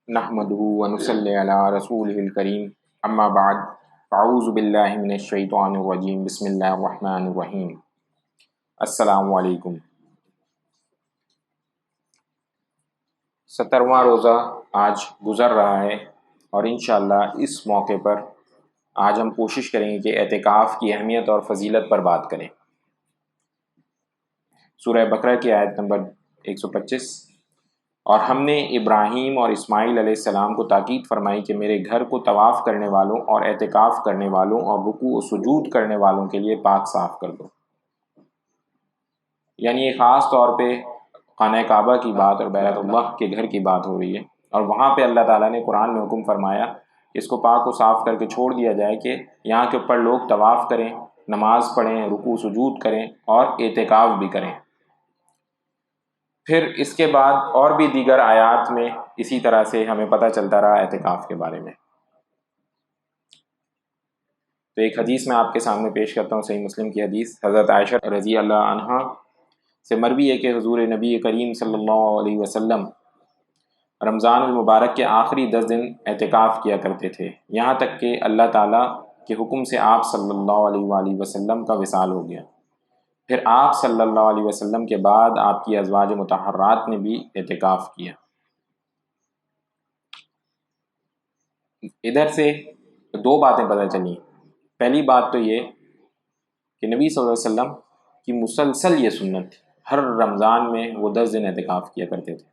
نحمده ونصلی علی رسولہ الکریم اما بعد فاعوذ باللہ من الشیطان الرجیم بسم اللہ الرحمن الرحیم۔ السلام علیکم۔ 17واں روزہ آج گزر رہا ہے اور انشاءاللہ اس موقع پر آج ہم کوشش کریں گے کہ اعتکاف کی اہمیت اور فضیلت پر بات کریں۔ سورہ بقرہ کی آیت نمبر 125، اور ہم نے ابراہیم اور اسماعیل علیہ السلام کو تاکید فرمائی کہ میرے گھر کو طواف کرنے والوں اور اعتکاف کرنے والوں اور رکوع و سجود کرنے والوں کے لیے پاک صاف کر دو۔ یعنی یہ خاص طور پہ خانہ کعبہ کی بات اور بیت اللہ کے گھر کی بات ہو رہی ہے، اور وہاں پہ اللہ تعالیٰ نے قرآن میں حکم فرمایا کہ اس کو پاک و صاف کر کے چھوڑ دیا جائے کہ یہاں کے اوپر لوگ طواف کریں، نماز پڑھیں، رکوع سجود کریں اور اعتکاف بھی کریں۔ پھر اس کے بعد اور بھی دیگر آیات میں اسی طرح سے ہمیں پتہ چلتا رہا اعتکاف کے بارے میں۔ تو ایک حدیث میں آپ کے سامنے پیش کرتا ہوں، صحیح مسلم کی حدیث، حضرت عائشہ رضی اللہ عنہا سے مروی ہے کہ حضور نبی کریم صلی اللہ علیہ وسلم رمضان المبارک کے آخری 10 دن اعتکاف کیا کرتے تھے، یہاں تک کہ اللہ تعالیٰ کے حکم سے آپ صلی اللہ علیہ وآلہ وسلم کا وصال ہو گیا۔ پھر آپ صلی اللہ علیہ وسلم کے بعد آپ کی ازواج مطہرات نے بھی اعتکاف کیا۔ ادھر سے دو باتیں پتہ چلیں۔ پہلی بات تو یہ کہ نبی صلی اللہ علیہ وسلم کی مسلسل یہ سنت تھی، ہر رمضان میں وہ 10 دن اعتکاف کیا کرتے تھے،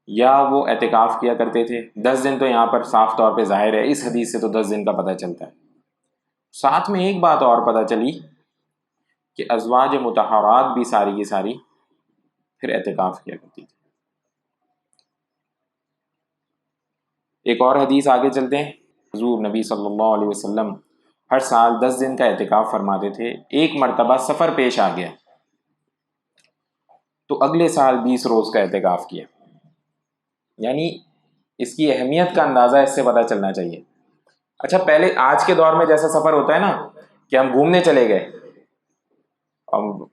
یا وہ اعتکاف کیا کرتے تھے 10 دن، تو یہاں پر صاف طور پہ ظاہر ہے اس حدیث سے تو 10 دن کا پتہ چلتا ہے۔ ساتھ میں ایک بات اور پتہ چلی کہ ازواج مطہرات بھی ساری کی ساری پھر اعتکاف کیا کرتی تھی۔ ایک اور حدیث آگے چلتے ہیں۔ حضور نبی صلی اللہ علیہ وسلم ہر سال 10 دن کا اعتکاف فرماتے تھے۔ ایک مرتبہ سفر پیش آ گیا تو اگلے سال 20 روز کا اعتکاف کیا۔ یعنی اس کی اہمیت کا اندازہ اس سے پتہ چلنا چاہیے۔ اچھا، پہلے آج کے دور میں جیسا سفر ہوتا ہے نا کہ ہم گھومنے چلے گئے،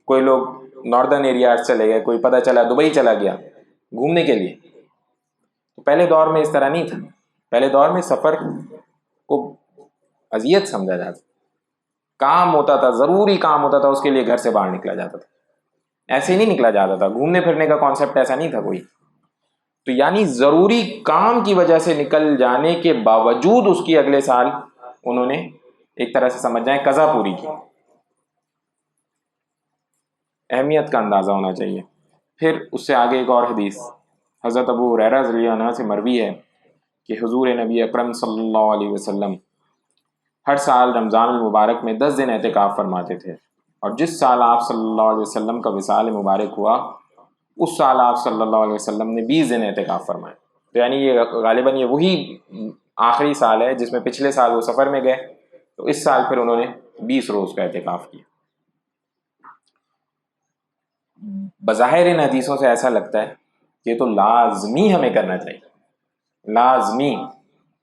کوئی لوگ ناردرن ایریاز چلے گئے، کوئی پتہ چلا دبئی چلا گیا گھومنے کے لیے، تو پہلے دور میں اس طرح نہیں تھا۔ پہلے دور میں سفر کو اذیت سمجھا جاتا، کام ہوتا تھا، ضروری کام ہوتا تھا، اس کے لیے گھر سے باہر نکلا جاتا تھا، ایسے ہی نہیں نکلا جاتا تھا، گھومنے پھرنے کا کانسیپٹ ایسا نہیں تھا کوئی۔ تو یعنی ضروری کام کی وجہ سے نکل جانے کے باوجود اس کی اگلے سال انہوں نے ایک طرح سے سمجھ جائیں قضا پوری کی۔ اہمیت کا اندازہ ہونا چاہیے۔ پھر اس سے آگے ایک اور حدیث حضرت ابو ہریرہ رضی اللہ عنہ سے مروی ہے کہ حضور نبی اکرم صلی اللہ علیہ وسلم ہر سال رمضان المبارک میں 10 دن اعتکاف فرماتے تھے، اور جس سال آپ صلی اللہ علیہ وسلم کا وصال مبارک ہوا اس سال آپ صلی اللہ علیہ وسلم نے 20 دن اعتکاف فرمائے۔ تو یعنی یہ غالباً یہ وہی آخری سال ہے جس میں پچھلے سال وہ سفر میں گئے، تو اس سال پھر انہوں نے 20 روز کا اعتکاف کیا۔ بظاہر ان حدیثوں سے ایسا لگتا ہے کہ یہ تو لازمی ہمیں کرنا چاہیے، لازمی،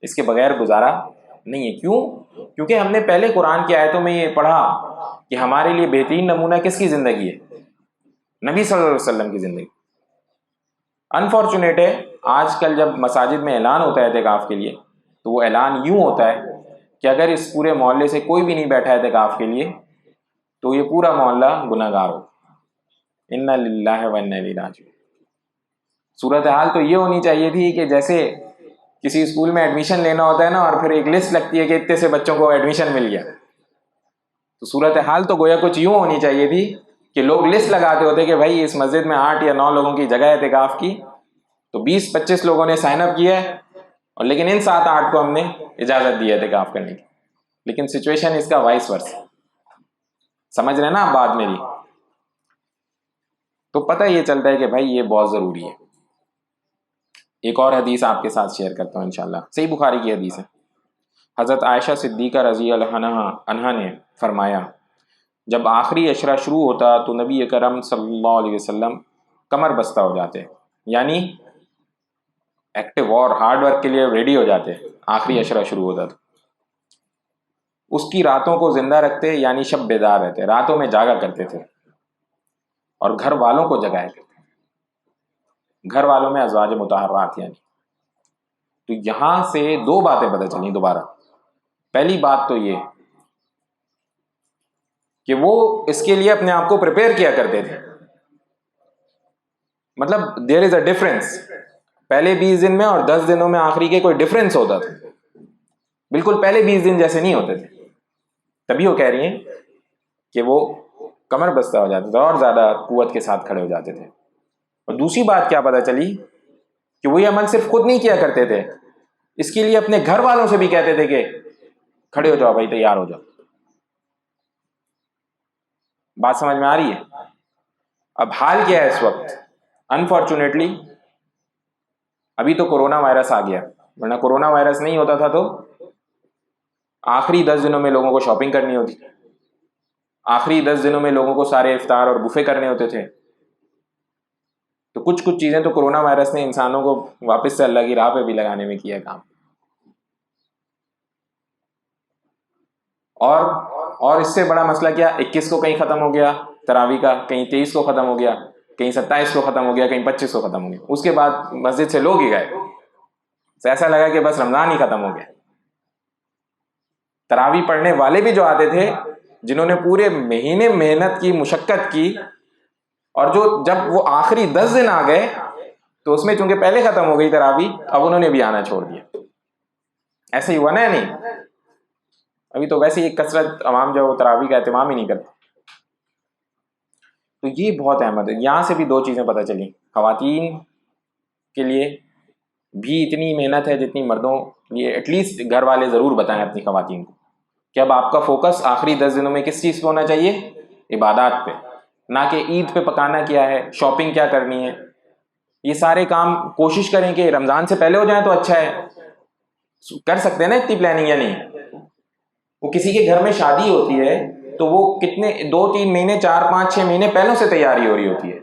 اس کے بغیر گزارا نہیں ہے۔ کیوں؟ کیونکہ ہم نے پہلے قرآن کی آیتوں میں یہ پڑھا کہ ہمارے لیے بہترین نمونہ کس کی زندگی ہے؟ نبی صلی اللہ علیہ وسلم کی زندگی۔ انفارچونیٹ ہے آج کل جب مساجد میں اعلان ہوتا ہے اعتکاف کے لیے تو وہ اعلان یوں ہوتا ہے کہ اگر اس پورے محلے سے کوئی بھی نہیں بیٹھا اعتکاف کے لیے تو یہ پورا محلہ گناہ گار ہو۔ انا للہ و انا الیہ راجعون۔ صورتحال تو یہ ہونی چاہیے تھی کہ جیسے کسی اسکول میں ایڈمیشن لینا ہوتا ہے نا، اور پھر ایک لسٹ لگتی ہے کہ اتنے سے بچوں کو ایڈمیشن مل گیا، تو صورتحال تو گویا کچھ یوں ہونی چاہیے تھی کہ لوگ لسٹ لگاتے ہوتے کہ بھائی اس مسجد میں 8 یا 9 لوگوں کی جگہ اعتکاف کی، تو 20-25 لوگوں نے سائن اپ کیا ہے، اور لیکن ان 7-8 کو ہم نے اجازت دی ہے اعتکاف کرنے کی۔ لیکن سچویشن اس کا وائس ورسا، سمجھ رہے نا آپ بات میری؟ تو پتہ یہ چلتا ہے کہ بھائی یہ بہت ضروری ہے۔ ایک اور حدیث آپ کے ساتھ شیئر کرتا ہوں انشاءاللہ، صحیح بخاری کی حدیث ہے۔ حضرت عائشہ صدیقہ رضی اللہ عنہا نے فرمایا جب آخری عشرہ شروع ہوتا تو نبی اکرم صلی اللہ علیہ وسلم کمر بستہ ہو جاتے، یعنی ایکٹیو اور ہارڈ ورک کے لیے ریڈی ہو جاتے۔ آخری عشرہ شروع ہوتا تو اس کی راتوں کو زندہ رکھتے، یعنی شب بیدار رہتے، راتوں میں جاگا کرتے تھے، اور گھر والوں کو جگایا کرتے۔ گھر والوں میں ازواج مطہرات یعنی تو یہاں سے دو باتیں پتہ چلیں دوبارہ. پہلی بات تو یہ کہ وہ اس کے لیے اپنے آپ کو پریپیئر کیا کرتے تھے. مطلب دیر از اے ڈفرنس. پہلے 20 دن میں اور 10 دنوں میں آخری کے کوئی ڈفرنس ہوتا تھا. بالکل پہلے 20 دن جیسے نہیں ہوتے تھے. تبھی وہ کہہ رہی ہیں کہ وہ کمر بستہ ہو جاتے تھے اور زیادہ قوت کے ساتھ کھڑے ہو جاتے تھے. اور دوسری بات کیا پتہ چلی کہ وہ یہ عمل صرف خود نہیں کیا کرتے تھے, اس کے لیے اپنے گھر والوں سے بھی کہتے تھے کہ کھڑے ہو جاؤ بھائی, تیار ہو جاؤ. بات سمجھ میں آ رہی ہے؟ اب حال کیا ہے اس وقت؟ انفارچونیٹلی ابھی تو کرونا وائرس آ گیا, ورنہ کرونا وائرس نہیں ہوتا تھا تو آخری 10 دنوں میں لوگوں کو شاپنگ کرنی ہوتی, آخری 10 دنوں میں لوگوں کو سارے افطار اور بفے کرنے ہوتے تھے. تو کچھ چیزیں تو کرونا وائرس نے انسانوں کو واپس سے اللہ کی راہ پہ بھی لگانے میں کیا کام. اور اس سے بڑا مسئلہ کیا, 21 کو کہیں ختم ہو گیا تراویح کا, کہیں 23 کو ختم ہو گیا, کہیں 27 کو ختم ہو گیا, کہیں 25 کو ختم ہو گیا. اس کے بعد مسجد سے لوگ ہی گئے, ایسا لگا کہ بس رمضان ہی ختم ہو گیا. تراویح پڑھنے والے بھی جو آتے تھے, جنہوں نے پورے مہینے محنت کی, مشقت کی, اور جب وہ آخری 10 دن آ گئے تو اس میں چونکہ پہلے ختم ہو گئی تراویح, اب انہوں نے بھی آنا چھوڑ دیا. ایسے ہی ہوا نا؟ نہیں, ابھی تو ویسے ہی کثرت عوام جو تراویح کا اہتمام ہی نہیں کرتے. تو یہ بہت اہم ہے. یہاں سے بھی دو چیزیں پتہ چلیں. خواتین کے لیے بھی اتنی محنت ہے جتنی مردوں. یہ ایٹ لیسٹ گھر والے ضرور بتائیں اپنی خواتین کو کہ اب آپ کا فوکس آخری 10 دنوں میں کس چیز پہ ہونا چاہیے؟ عبادات پہ, نہ کہ عید پہ پکانا کیا ہے, شاپنگ کیا کرنی ہے. یہ سارے کام کوشش کریں کہ رمضان سے پہلے ہو جائیں تو اچھا ہے. کر سکتے ہیں نا اتنی پلاننگ یا نہیں؟ وہ کسی کے گھر میں شادی ہوتی ہے تو وہ کتنے 2-3 مہینے 4-5-6 مہینے پہلوں سے تیاری ہو رہی ہوتی ہے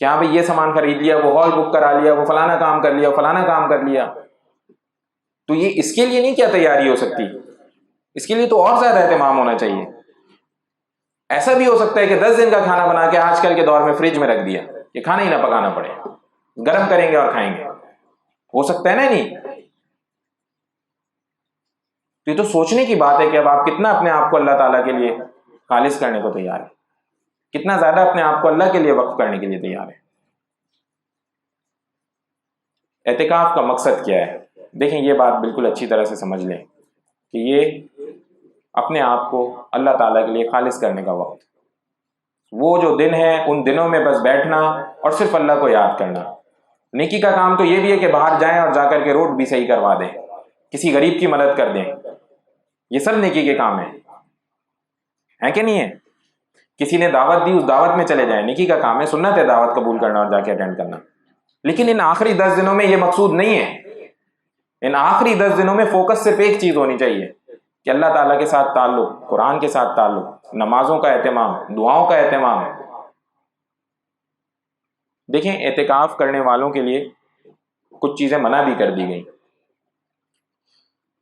کہ ہاں بھائی یہ سامان خرید لیا, وہ ہال بک کرا لیا, وہ فلانا کام کر لیا, فلانا کام کر لیا. تو یہ اس کے لیے نہیں کیا تیاری ہو سکتی, اس کے لیے تو اور زیادہ اہتمام ہونا چاہیے. ایسا بھی ہو سکتا ہے کہ 10 دن کا کھانا بنا کے آج کل کے دور میں فریج میں رکھ دیا کہ کھانا ہی نہ پکانا پڑے, گرم کریں گے اور کھائیں گے. ہو سکتا ہے نا؟ نہیں. تو یہ تو سوچنے کی بات ہے کہ اب آپ کتنا اپنے آپ کو اللہ تعالیٰ کے لیے خالص کرنے کو تیار ہے, کتنا زیادہ اپنے آپ کو اللہ کے لیے وقف کرنے کے لیے تیار ہے. اعتکاف کا مقصد کیا ہے؟ دیکھیں یہ بات بالکل اچھی طرح سے سمجھ لیں کہ یہ اپنے آپ کو اللہ تعالیٰ کے لیے خالص کرنے کا وقت. وہ جو دن ہے ان دنوں میں بس بیٹھنا اور صرف اللہ کو یاد کرنا. نیکی کا کام تو یہ بھی ہے کہ باہر جائیں اور جا کر کے روڈ بھی صحیح کروا دیں, کسی غریب کی مدد کر دیں. یہ سب نیکی کے کام ہیں کہ نہیں ہے؟ کسی نے دعوت دی, اس دعوت میں چلے جائیں, نیکی کا کام ہے. سنت ہے دعوت قبول کرنا اور جا کے اٹینڈ کرنا. لیکن ان آخری 10 دنوں میں یہ مقصود نہیں ہے. ان آخری 10 دنوں میں فوکس صرف ایک چیز ہونی چاہیے کہ اللہ تعالیٰ کے ساتھ تعلق, قرآن کے ساتھ تعلق, نمازوں کا اہتمام, دعاؤں کا اہتمام. دیکھیں اعتکاف کرنے والوں کے لیے کچھ چیزیں منع بھی کر دی گئیں.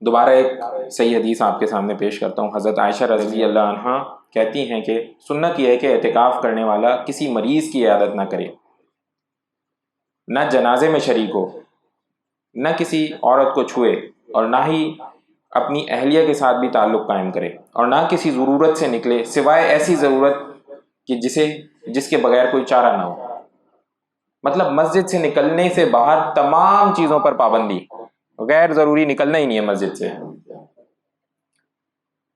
دوبارہ ایک صحیح حدیث آپ کے سامنے پیش کرتا ہوں. حضرت عائشہ رضی اللہ عنہا کہتی ہیں کہ سنت یہ ہے کہ اعتکاف کرنے والا کسی مریض کی عیادت نہ کرے, نہ جنازے میں شریک ہو, نہ کسی عورت کو چھوئے, اور نہ ہی اپنی اہلیہ کے ساتھ بھی تعلق قائم کرے, اور نہ کسی ضرورت سے نکلے سوائے ایسی ضرورت کہ جس کے بغیر کوئی چارہ نہ ہو. مطلب مسجد سے نکلنے سے باہر تمام چیزوں پر پابندی, غیر ضروری نکلنا ہی نہیں ہے مسجد سے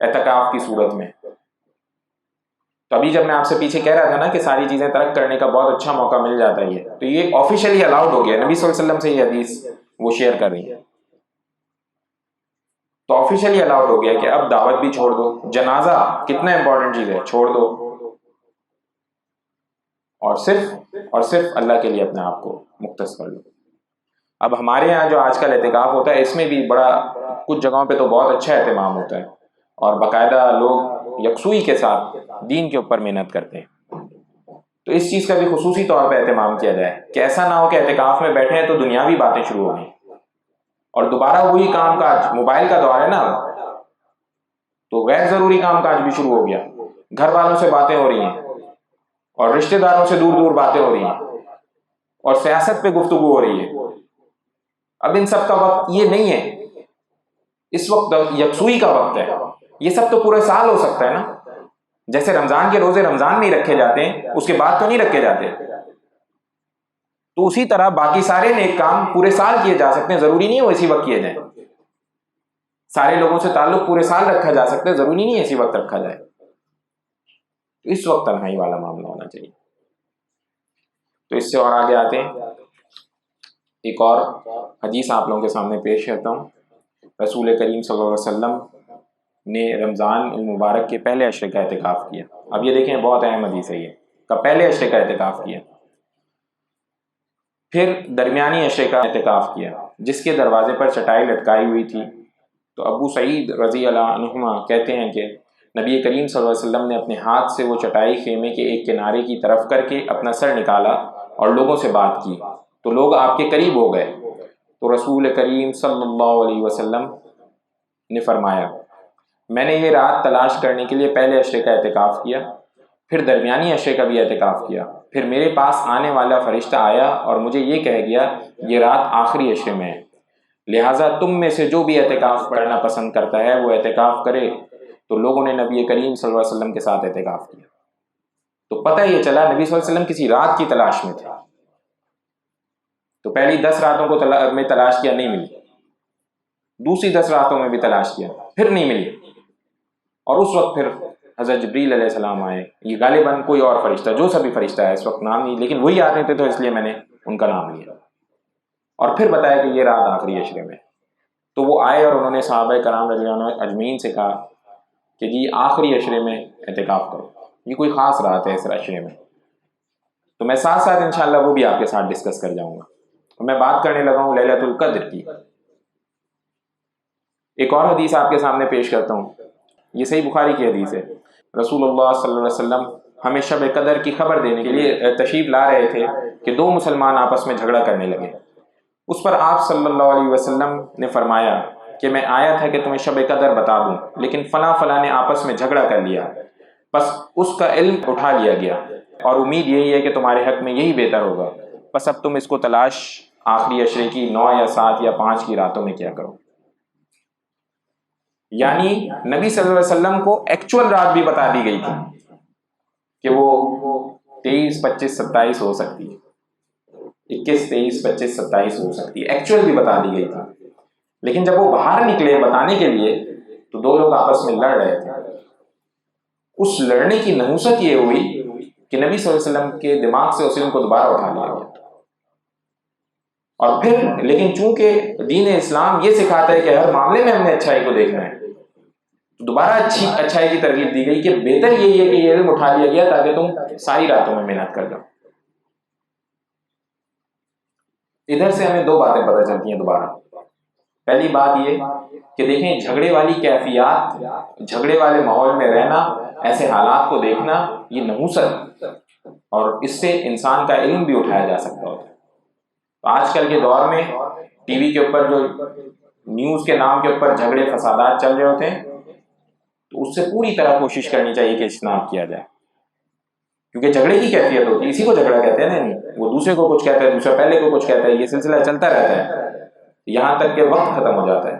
اعتکاف کی صورت میں. تو ابھی جب میں آپ سے پیچھے کہہ رہا تھا نا کہ ساری چیزیں ترک کرنے کا بہت اچھا موقع مل جاتا ہے, تو یہ آفیشلی الاؤڈ ہو گیا. نبی صلی اللہ علیہ وسلم سے یہ حدیث وہ شیئر کر رہی ہے. تو آفیشلی الاؤڈ ہو گیا کہ اب دعوت بھی چھوڑ دو, جنازہ کتنا امپورٹنٹ چیز ہے چھوڑ دو, اور صرف اللہ کے لیے اپنے آپ کو مختص کر لو. اب ہمارے یہاں جو آج کل اعتکاف ہوتا ہے اس میں بھی بڑا کچھ جگہوں پہ تو بہت اچھا اہتمام ہوتا ہے, اور باقاعدہ لوگ یکسوئی کے ساتھ دین کے اوپر محنت کرتے ہیں. تو اس چیز کا بھی خصوصی طور پہ اہتمام کیا جائے کہ ایسا نہ ہو کہ اعتکاف میں بیٹھے ہیں تو دنیاوی باتیں شروع ہو گئیں, اور دوبارہ وہی کام کاج, موبائل کا دور ہے نا, تو غیر ضروری کام کاج بھی شروع ہو گیا. گھر والوں سے باتیں ہو رہی ہیں, اور رشتہ داروں سے دور دور باتیں ہو رہی ہیں, اور سیاست پہ گفتگو ہو رہی ہے. اب ان سب کا وقت یہ نہیں ہے، اس وقت یکسوئی کا وقت ہے، یہ سب تو پورے سال ہو سکتا ہے نا، جیسے رمضان کے روزے رمضان میں ہی رکھے جاتے ہیں، اس کے بعد تو نہیں رکھے جاتے، تو اسی طرح باقی سارے نیک کام پورے سال کیے جا سکتے ہیں، ضروری نہیں ہے وہ اسی وقت کیے جائیں، سارے لوگوں سے تعلق پورے سال رکھا جا سکتا ہے، ضروری نہیں ہے اسی وقت رکھا جائے، تو اس وقت تنہائی والا معاملہ ہونا چاہیے۔ تو اس سے اور آگے آتے ہیں، ایک اور حدیث آپ لوگوں کے سامنے پیش کرتا ہوں۔ رسول کریم صلی اللہ علیہ وسلم نے رمضان المبارک کے پہلے عشرے کا اعتکاف کیا۔ اب یہ دیکھیں بہت اہم حدیث ہے یہ، کہ پہلے عشرے کا اعتکاف کیا، پھر درمیانی عشرے کا اعتکاف کیا، جس کے دروازے پر چٹائی لٹکائی ہوئی تھی۔ تو ابو سعید رضی اللہ عنہما کہتے ہیں کہ نبی کریم صلی اللہ علیہ وسلم نے اپنے ہاتھ سے وہ چٹائی خیمے کے ایک کنارے کی طرف کر کے اپنا سر نکالا اور لوگوں سے بات کی، تو لوگ آپ کے قریب ہو گئے، تو رسول کریم صلی اللہ علیہ وسلم نے فرمایا، میں نے یہ رات تلاش کرنے کے لیے پہلے عشرے کا اعتکاف کیا، پھر درمیانی عشرے کا بھی اعتکاف کیا، پھر میرے پاس آنے والا فرشتہ آیا اور مجھے یہ کہہ گیا یہ رات آخری عشرے میں ہے، لہٰذا تم میں سے جو بھی اعتکاف کرنا پسند کرتا ہے وہ اعتکاف کرے۔ تو لوگوں نے نبی کریم صلی اللہ علیہ وسلم کے ساتھ اعتکاف کیا، تو پتہ یہ چلا نبی صلی اللہ علیہ وسلم کسی رات کی تلاش میں تھے، تو پہلی 10 راتوں کو میں تلاش کیا، نہیں ملی، دوسری 10 راتوں میں بھی تلاش کیا، پھر نہیں ملی، اور اس وقت پھر حضرت جبریل علیہ السلام آئے، یہ غالباً کوئی اور فرشتہ، جو سبھی فرشتہ ہے اس وقت نام نہیں، لیکن وہی آتے تھے تو اس لیے میں نے ان کا نام لیا، اور پھر بتایا کہ یہ رات آخری عشرے میں۔ تو وہ آئے اور انہوں نے صحابہ کرام رضی اللہ عنہ اجمعین سے کہا کہ جی آخری عشرے میں اعتکاف کرو، یہ کوئی خاص رات ہے اس عشرے میں، تو میں ساتھ ساتھ انشاءاللہ وہ بھی آپ کے ساتھ ڈسکس کر جاؤں گا۔ میں بات کرنے لگا ہوں لیلۃ القدر کی۔ ایک اور حدیث آپ کے سامنے پیش کرتا ہوں، یہ صحیح بخاری کی حدیث ہے۔ رسول اللہ صلی اللہ علیہ وسلم ہمیں شب قدر کی خبر دینے کے لیے تشریف لا رہے تھے کہ 2 مسلمان آپس میں جھگڑا کرنے لگے۔ اس پر آپ صلی اللہ علیہ وسلم نے فرمایا کہ میں آیا تھا کہ تمہیں شب قدر بتا دوں، لیکن فلاں فلاں نے آپس میں جھگڑا کر لیا، بس اس کا علم اٹھا لیا گیا، اور امید یہی ہے کہ تمہارے حق میں یہی بہتر ہوگا، بس اب تم اس کو تلاش آخری عشرے کی 9 یا 7 یا 5 کی راتوں میں کیا کرو۔ یعنی نبی صلی اللہ علیہ وسلم کو ایکچول رات بھی بتا دی گئی تھی کہ وہ 23، 25، 27 ہو سکتی ہے، 21، 23، 25، 27 ہو سکتی ہے، ایکچول بھی بتا دی گئی تھی، لیکن جب وہ باہر نکلے بتانے کے لیے تو 2 لوگ آپس میں لڑ رہے تھے۔ اس لڑنے کی نحوست یہ ہوئی کہ نبی صلی اللہ علیہ وسلم کے دماغ سے اس علم کو دوبارہ اٹھا لیا گیا، اور پھر لیکن چونکہ دین اسلام یہ سکھاتا ہے کہ ہر معاملے میں ہم نے اچھائی کو دیکھنا ہے، دوبارہ اچھائی کی ترغیب دی گئی کہ بہتر یہی ہے کہ یہ علم اٹھا لیا گیا تاکہ تم ساری راتوں میں محنت کر جاؤ۔ ادھر سے ہمیں 2 باتیں پتہ چلتی ہیں دوبارہ۔ پہلی بات یہ کہ دیکھیں جھگڑے والی کیفیات، جھگڑے والے ماحول میں رہنا، ایسے حالات کو دیکھنا، یہ نحوست، اور اس سے انسان کا علم بھی اٹھایا جا سکتا ہوتا ہے۔ آج کل کے دور میں ٹی وی کے اوپر جو نیوز کے نام کے اوپر جھگڑے فسادات چل رہے ہوتے ہیں، تو اس سے پوری طرح کوشش کرنی چاہیے کہ اجتناب کیا جائے، کیونکہ جھگڑے کی کیفیت ہوتی ہے، اسی کو جھگڑا کہتے ہیں نا، نہیں وہ دوسرے کو کچھ کہتا ہے، دوسرا پہلے کو کچھ کہتا ہے، یہ سلسلہ چلتا رہتا ہے یہاں تک کہ وقت ختم ہو جاتا ہے،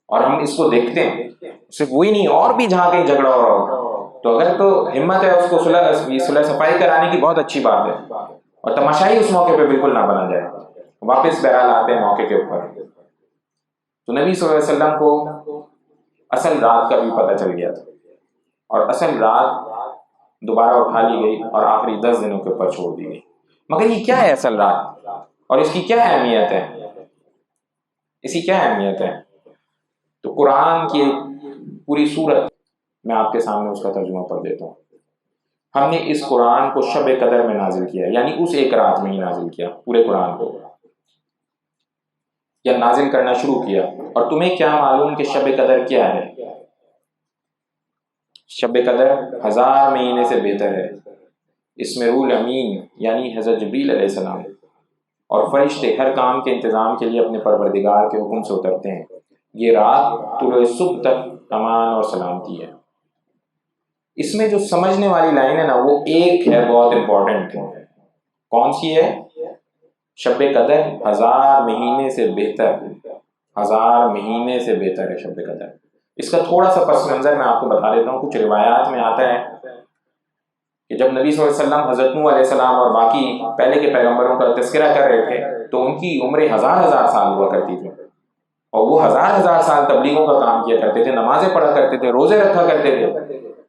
اور ہم اس کو دیکھتے ہیں، صرف وہی نہیں اور بھی جہاں کہیں جھگڑا ہو رہا ہو، تو اگر تو ہمت ہے اس کو صلح صفائی کرانے کی، بہت اچھی بات ہے، اور تماشائی اس موقع پہ بالکل نہ بنا جائے، واپس بہرحال آتے ہیں موقع کے اوپر۔ تو نبی صلی اللہ علیہ وسلم کو اصل رات کا بھی پتہ چل گیا تھا، اور اصل رات دوبارہ اٹھا لی گئی اور آخری 10 دنوں کے اوپر چھوڑ دی گئی۔ مگر یہ کیا ہے اصل رات، اور اس کی کیا اہمیت ہے، اس کی کیا اہمیت ہے؟ تو قرآن کی پوری سورت میں آپ کے سامنے اس کا ترجمہ پڑھ دیتا ہوں۔ ہم نے اس قرآن کو شب قدر میں نازل کیا، یعنی اس ایک رات میں ہی نازل کیا پورے قرآن کو، یا نازل کرنا شروع کیا۔ اور تمہیں کیا معلوم کہ شب قدر کیا ہے؟ شب قدر 1000 مہینے سے بہتر ہے۔ اس میں روح الامین یعنی حضرت جبریل علیہ السلام اور فرشتے ہر کام کے انتظام کے لیے اپنے پروردگار کے حکم سے اترتے ہیں۔ یہ رات طلوع صبح تک امان اور سلامتی ہے۔ اس میں جو سمجھنے والی لائن ہے نا، وہ ایک ہے بہت امپورٹنٹ ہے۔ کون سی ہے؟ شب قدر 1000 مہینے سے بہتر، 1000 مہینے سے بہتر ہے شب قدر۔ اس کا تھوڑا سا پس منظر میں آپ کو بتا دیتا ہوں۔ کچھ روایات میں آتا ہے کہ جب نبی صلی اللہ علیہ وسلم حضرت نوح علیہ السلام اور باقی پہلے کے پیغمبروں کا تذکرہ کر رہے تھے تو ان کی عمریں 1000 سال ہوا کرتی تھی، اور وہ 1000 سال تبلیغوں کا کام کیا کرتے تھے، نمازیں پڑھا کرتے تھے، روزے رکھا کرتے تھے۔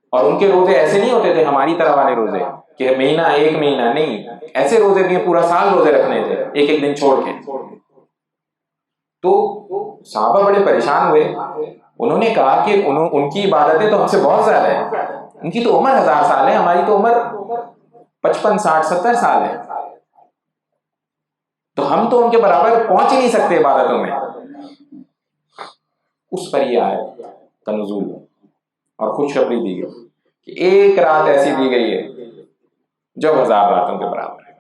اور ان کے روزے ایسے نہیں ہوتے تھے ہماری طرح والے روزے کہ مہینہ ایک مہینہ نہیں، ایسے روزے بھی پورا سال روزے رکھنے تھے ایک ایک دن چھوڑ کے۔ تو صحابہ بڑے پریشان ہوئے، انہوں نے کہا کہ ان کی عبادتیں تو ہم سے بہت زیادہ ہیں، ان کی تو عمر 1000 سال ہے، ہماری تو عمر 55 60 70 سال ہے، تو ہم تو ان کے برابر پہنچ ہی نہیں سکتے عبادتوں میں۔ اس پر یہ آیت کا نزول اور خوشخبری دی گئی کہ ایک رات ایسی دی گئی ہے جو 1000 راتوں کے برابر ہے۔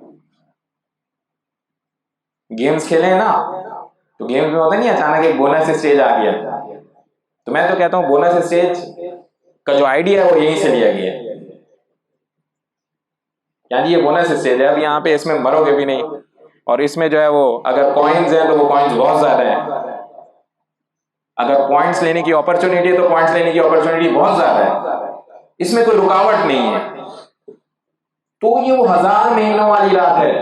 گیمز کھیلیں نا تو گیمز میں ہوتا نہیں اچانک ایک بونس اسٹیج آ گیا، تو میں تو کہتا ہوں بونس اسٹیج کا جو آئیڈیا ہے وہ یہیں سے لیا گیا ہے، یعنی یہ بونس اسٹیج ہے، اب یہاں پہ اس میں مرو گے بھی نہیں، اور اس میں جو ہے وہ اگر کوائنز ہیں تو وہ کوائنز بہت زیادہ ہیں، اگر پوائنٹس لینے کی اپرچونٹی ہے تو پوائنٹس لینے کی اپرچونٹی بہت زیادہ ہے، اس میں کوئی رکاوٹ نہیں ہے۔ تو یہ وہ 1000 مہینوں والی رات ہے۔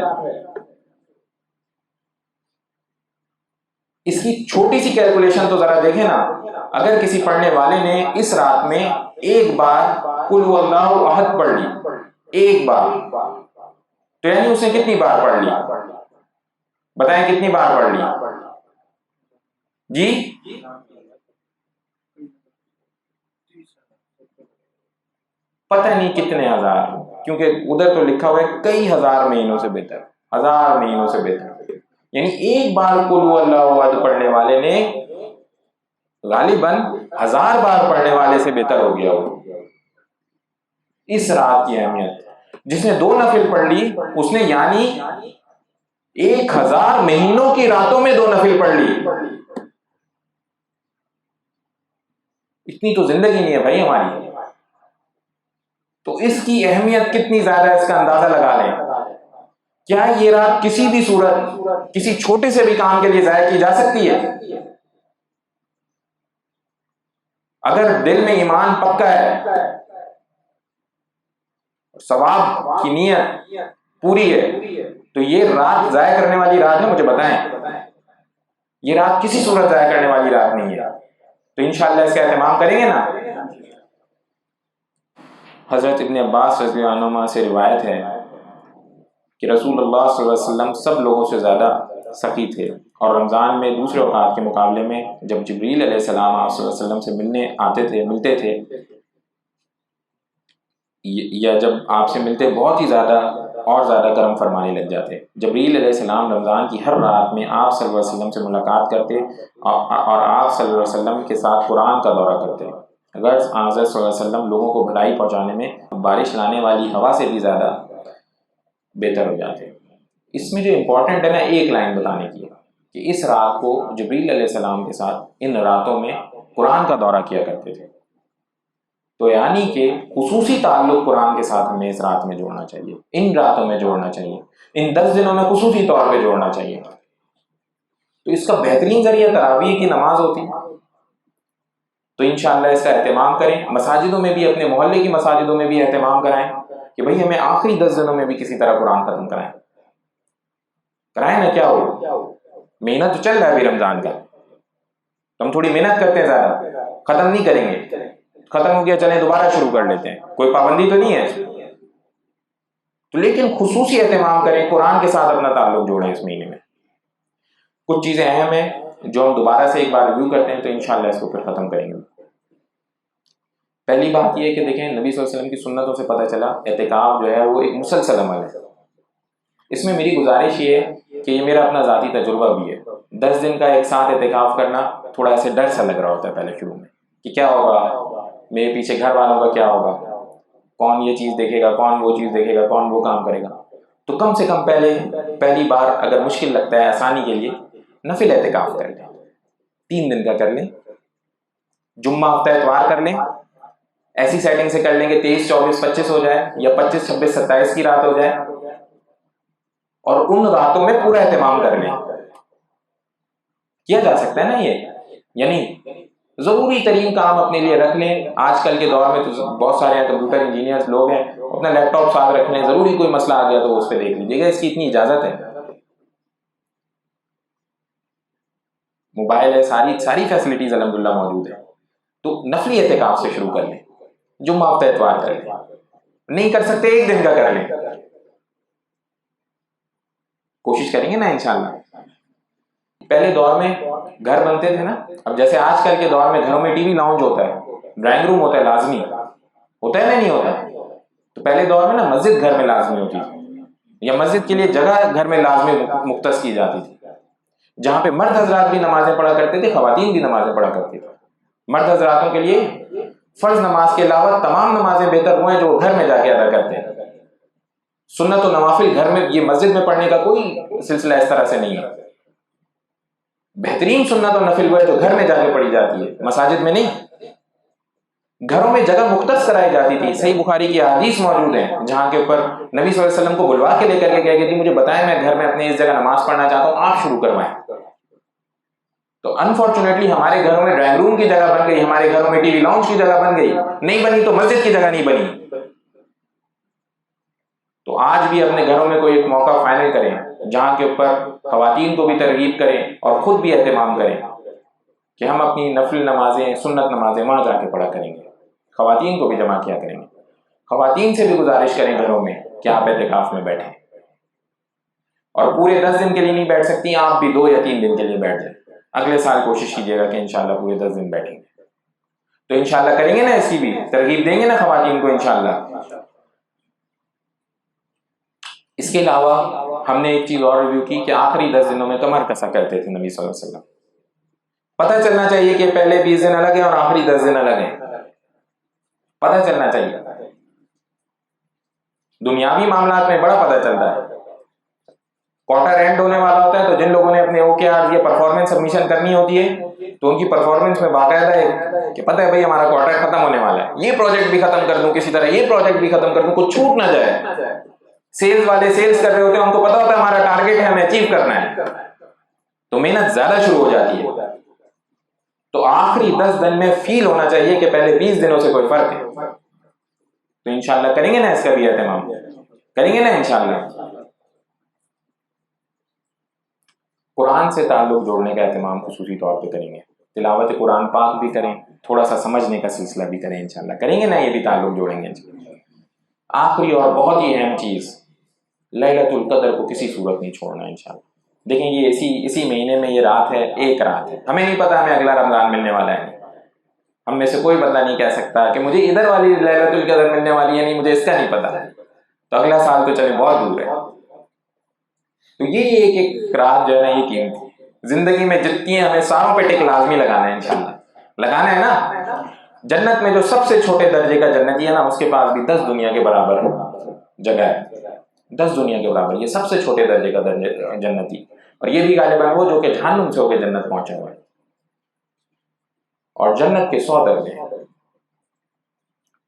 اس کی چھوٹی سی کیلکولیشن تو ذرا دیکھیں نا، اگر کسی پڑھنے والے نے اس رات میں ایک بار قل هو اللہ احد پڑھ لی، ایک بار، تو یعنی اس نے کتنی بار پڑھ لی؟ بتائیں کتنی بار پڑھ لی؟ جی پتہ نہیں کتنے ہزار، کیونکہ ادھر تو لکھا ہوا ہے کئی 1000 مہینوں سے بہتر، 1000 مہینوں سے بہتر، یعنی ایک بار قل هو اللہ احد پڑھنے والے نے غالباً 1000 بار پڑھنے والے سے بہتر ہو گیا ہو۔ اس رات کی اہمیت، جس نے 2 نفل پڑھ لی اس نے یعنی 1000 مہینوں کی راتوں میں 2 نفل پڑھ لی۔ اتنی تو زندگی نہیں ہے بھائی ہماری، تو اس کی اہمیت کتنی زیادہ ہے اس کا اندازہ لگا لیں۔ کیا یہ رات کسی بھی صورت کسی چھوٹے سے بھی کام کے لیے ضائع کی جا سکتی ہے؟ اگر دل میں ایمان پکا ہے، ثواب کی نیت پوری ہے، تو یہ رات ضائع کرنے والی رات ہے؟ مجھے بتائیں، یہ رات کسی صورت ضائع کرنے والی رات نہیں ہے، تو انشاءاللہ اس کا اہتمام کریں گے نا۔ حضرت ابن عباس رضی اللہ عنہ سے روایت ہے کہ رسول اللہ صلی اللہ علیہ وسلم سب لوگوں سے زیادہ سخی تھے، اور رمضان میں دوسرے اوقات کے مقابلے میں جب جبریل علیہ السلام آپ صلی اللہ علیہ وسلم سے ملتے تھے یا جب آپ سے ملتے بہت ہی زیادہ اور زیادہ کرم فرمانے لگ جاتے۔ جبریل علیہ السلام رمضان کی ہر رات میں آپ صلی اللہ علیہ وسلم سے ملاقات کرتے اور آپ صلی اللہ علیہ وسلم کے ساتھ قرآن کا دورہ کرتے۔ اگر حضرت صلی اللہ علیہ وسلم لوگوں کو بھلائی پہنچانے میں بارش لانے والی ہوا سے بھی زیادہ بہتر ہو جاتے۔ اس میں جو امپورٹنٹ ہے نا، ایک لائن بتانے کی کہ اس رات کو جبریل علیہ السلام کے ساتھ ان راتوں میں قرآن کا دورہ کیا کرتے تھے، تو یعنی کہ خصوصی تعلق قرآن کے ساتھ ہمیں اس رات میں جوڑنا چاہیے، ان راتوں میں جوڑنا چاہیے، ان 10 دنوں میں خصوصی طور پہ جوڑنا چاہیے۔ تو اس کا بہترین ذریعہ تراویح کی نماز ہوتی، تو انشاءاللہ اس کا اہتمام کریں، مساجدوں میں بھی، اپنے محلے کی مساجدوں میں بھی اہتمام کرائیں کہ بھئی ہمیں آخری 10 دنوں میں بھی کسی طرح قرآن ختم کرائیں نا۔ کیا ہو، مہینہ تو چل رہا ہے ابھی رمضان کا، تو ہم تھوڑی محنت کرتے ہیں، زیادہ ختم نہیں کریں گے، ختم ہو گیا چلیں دوبارہ شروع کر لیتے ہیں، کوئی پابندی تو نہیں ہے، تو لیکن خصوصی اہتمام کریں، قرآن کے ساتھ اپنا تعلق جوڑیں اس مہینے میں۔ کچھ چیزیں اہم ہیں جو ہم دوبارہ سے ایک بار ریویو کرتے ہیں، تو انشاءاللہ اس کو پھر ختم کریں گے۔ پہلی بات یہ ہے کہ دیکھیں نبی صلی اللہ علیہ وسلم کی سنتوں سے پتہ چلا اعتکاف جو ہے وہ ایک مسلسل عمل ہے۔ اس میں میری گزارش یہ ہے کہ یہ میرا اپنا ذاتی تجربہ بھی ہے، 10 دن کا ایک ساتھ اعتکاف کرنا تھوڑا ایسے ڈر سا لگ رہا ہوتا ہے پہلے شروع میں کہ کیا ہوگا، میرے پیچھے گھر والوں کا کیا ہوگا، کون یہ چیز دیکھے گا، کون وہ چیز دیکھے گا، کون وہ کام کرے گا۔ تو کم سے کم پہلی بار اگر مشکل لگتا ہے، آسانی کے لیے نفل اعتکاف کر لیں، 3 دن کا کر لیں، جمعہ ہفتہ اتوار کر لیں، ایسی سیٹنگ سے کر لیں کہ 23 24 25 ہو جائے، یا 25 26 27 کی رات ہو جائے، اور ان راتوں میں پورا اہتمام کر لیں. کیا جا سکتا ہے نا یہ، یعنی ضروری ترین کام اپنے لیے رکھ لیں. آج کل کے دور میں تو بہت سارے کمپیوٹر انجینئرز لوگ ہیں، اپنا لیپ ٹاپ ساتھ رکھ لیں، ضروری کوئی مسئلہ آ گیا تو اس پہ دیکھ لیجیے گا، اس کی اتنی اجازت ہے. موبائل ہے، ساری فیسلٹیز الحمدللہ موجود ہے. تو نفلی اعتکاف سے شروع کر لیں، جمعہ ہفتہ اتوار کر لیں، نہیں کر سکتے ایک دن کا کر لیں، کوشش کریں گے نا انشاءاللہ. پہلے دور میں گھر بنتے تھے نا، اب جیسے آج کل کے دور میں گھروں میں ٹی وی لاؤنج ہوتا ہے، ڈرائنگ روم ہوتا ہے، لازمی ہوتا ہے نا، نہیں ہوتا؟ تو پہلے دور میں نا مسجد گھر میں لازمی ہوتی تھی، یا مسجد کے لیے جگہ گھر میں لازمی مختص کی جاتی تھی، جہاں پہ مرد حضرات بھی نمازیں پڑھا کرتے تھے، خواتین بھی نمازیں پڑھا کرتی تھے. مرد حضراتوں کے لیے فرض نماز کے علاوہ تمام نمازیں بہتر وہ ہیں جو وہ گھر میں جا کے ادا کرتے ہیں. سنت و نوافل گھر میں، یہ مسجد میں پڑھنے کا کوئی سلسلہ اس طرح سے نہیں ہے. بہترین سنت و نفل وہ ہے جو گھر میں جا کے پڑھی جاتی ہے، مساجد میں نہیں. گھروں میں جگہ مختص کرائی جاتی تھی. صحیح بخاری کی احادیث موجود ہیں جہاں کے اوپر نبی صلی اللہ علیہ وسلم کو بلوا کے لے کر کے کہا کہ مجھے بتائیں، میں گھر میں اپنے اس جگہ نماز پڑھنا چاہتا ہوں، آپ شروع کروائیں. تو انفارچونیٹلی ہمارے گھروں میں ڈرائنگ روم کی جگہ بن گئی، ہمارے گھروں میں ٹی وی لاؤنج کی جگہ بن گئی، نہیں بنی تو مسجد کی جگہ نہیں بنی. تو آج بھی اپنے گھروں میں کوئی ایک موقع فائنل کریں جہاں کے اوپر خواتین کو بھی ترغیب کریں اور خود بھی اہتمام کریں کہ ہم اپنی نفل نمازیں، سنت نمازیں وہاں جا کے پڑھا کریں گے. خواتین کو بھی جمع کیا کریں گے. خواتین سے بھی گزارش کریں گھروں میں کہ آپ اعتکاف میں بیٹھیں، اور پورے 10 دن کے لیے نہیں بیٹھ سکتی آپ بھی 2 یا 3 دن کے لیے بیٹھ جائیں. اگلے سال کوشش کیجیے گا کہ انشاءاللہ پورے 10 دن بیٹھیں گے. تو انشاءاللہ کریں گے نا، اس کی بھی ترغیب دیں گے نا خواتین کو انشاءاللہ. اس کے علاوہ ہم نے ایک چیز اور ریویو کی کہ آخری 10 دنوں میں کمر کسا کرتے تھے نبی صلی اللہ علیہ وسلم. پتہ چلنا چاہیے کہ پہلے 20 دن الگ ہیں اور آخری 10 دن الگ ہیں، پتہ چلنا چاہیے. دنیاوی معاملات میں بڑا پتہ چلتا ہے. کوارٹر اینڈ ہونے والا ہوتا ہے تو جن لوگوں نے اپنے OKR یہ پرفارمنس سبمیشن کرنی ہوتی ہے تو ان کی پرفارمنس میں باقاعدہ ہے کہ پتہ ہے بھائی ہمارا کوارٹر ختم ہونے والا ہے، یہ پروجیکٹ بھی ختم کر دوں، کسی طرح یہ پروجیکٹ بھی ختم کر دوں، کچھ چھوٹ نہ جائے. سیلز والے سیلز کر رہے ہوتے ہیں، ان کو پتا ہوتا ہے ہمارا ٹارگیٹ ہے، ہمیں اچیو کرنا ہے، تو محنت زیادہ شروع ہو جاتی ہے. تو آخری 10 دن میں فیل ہونا چاہیے کہ پہلے 20 دنوں سے کوئی فرق ہے. تو انشاءاللہ کریں گے نا اس کا بھی اہتمام، کریں گے نا انشاءاللہ. قرآن سے تعلق جوڑنے کا اہتمام خصوصی طور پہ کریں گے. تلاوت قرآن پاک بھی کریں، تھوڑا سا سمجھنے کا سلسلہ بھی کریں انشاءاللہ. کریں گے نا، یہ بھی تعلق جوڑیں گے انشاءاللہ. آخری اور بہت ہی اہم چیز، لیلۃ القدر کو کسی صورت نہیں چھوڑنا انشاءاللہ. دیکھیں یہ اسی مہینے میں یہ رات ہے، ایک رات ہے، ہمیں نہیں پتا ہمیں اگلا رمضان ملنے والا ہے. ہم میں سے کوئی بندہ نہیں کہہ سکتا کہ مجھے ادھر والی لیلۃ القدر ملنے والی ہے، نہیں مجھے اس کا نہیں پتا، تو اگلا سال تو چلے بہت دور ہے. تو یہ ایک رات جو ہے نا، یہ قیمتی زندگی میں جتنی ہمیں ساروں پہ ٹک لازمی لگانا ہے انشاءاللہ. لگانا ہے نا. جنت میں جو سب سے چھوٹے درجے کا جنتی ہے نا، اس کے پاس بھی 10 دنیا کے برابر جگہ ہے. 10 دنیا کے برابر، یہ سب سے چھوٹے درجے کا جنتی. اور یہ بھی غالباً وہ جو کہ جہنم سے ہو کے جنت پہنچا ہوا ہے. اور جنت کے 100 درجے ہیں.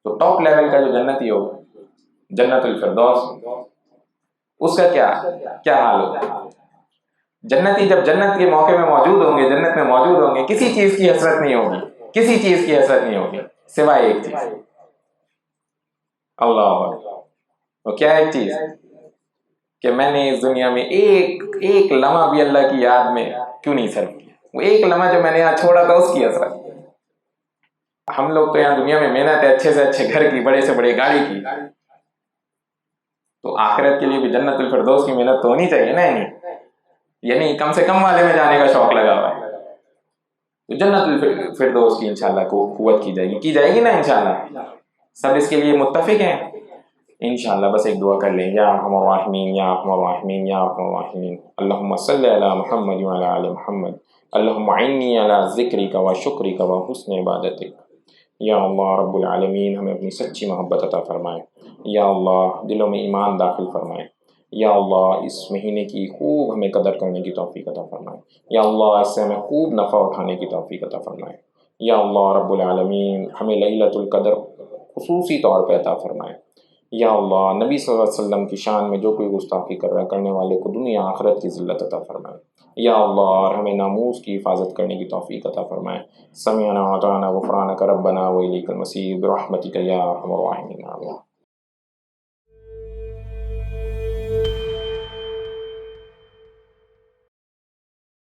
تو ٹاپ لیول کا جو جنتی ہو، جنت الفردوس، اس کا کیا حال ہوگا. جنتی جب جنت کے موقع میں موجود ہوں گے، جنت میں موجود ہوں گے، کسی چیز کی حسرت نہیں ہوگی، کسی چیز کی حسرت نہیں ہوگی سوائے ایک چیز. اللہ، وہ کیا ایک چیز؟ کہ میں نے اس دنیا میں ایک لمحہ بھی اللہ کی یاد میں کیوں نہیں صرف کیا. وہ ایک لمحہ جو میں نے یہاں چھوڑا تھا، اس کی حسرت. ہم لوگ تو یہاں دنیا میں محنت ہے، اچھے سے اچھے گھر کی، بڑے سے بڑے گاڑی کی، تو آخرت کے لیے بھی جنت الفردوس کی محنت تو ہونی چاہیے نا. یعنی کم سے کم والے میں جانے کا شوق لگا ہوا ہے. تو جنت الفردوس کی انشاءاللہ کو قوت کی جائے گی نا انشاءاللہ. سب اس کے لیے متفق ہیں انشاءاللہ. بس ایک دعا کر لیں، یا ارحم الراحمین یا ارحم الراحمین یا ارحم الراحمین، اللہم صلی علی محمد وعلی آل محمد، اللہم اعنی علی ذکرک و شکرک و حسن عبادتک. یا اللہ رب العالمین، ہمیں اپنی سچی محبت عطا فرمائے. یا اللہ دلوں میں ایمان داخل فرمائے. یا اللہ اس مہینے کی خوب ہمیں قدر کرنے کی توفیق عطا فرمائے. یا اللہ اس سے ہمیں خوب نفع اٹھانے کی توفیق عطا فرمائے. یا اللہ رب العالمین، ہمیں لیلۃ القدر خصوصی طور پہ عطا فرمائے. یا اللہ نبی صلی اللہ علیہ وسلم کی شان میں جو کوئی گستاخی کر رہا ہے کرنے والے کو دنیا آخرت کی ذلت عطا فرمائے یا اللہ، اور ہمیں ناموس کی حفاظت کرنے کی توفیق عطا فرمائے۔ سمعنا وأطعنا غفرانک ربنا وإلیک المصیر برحمتک یا ارحم الراحمین۔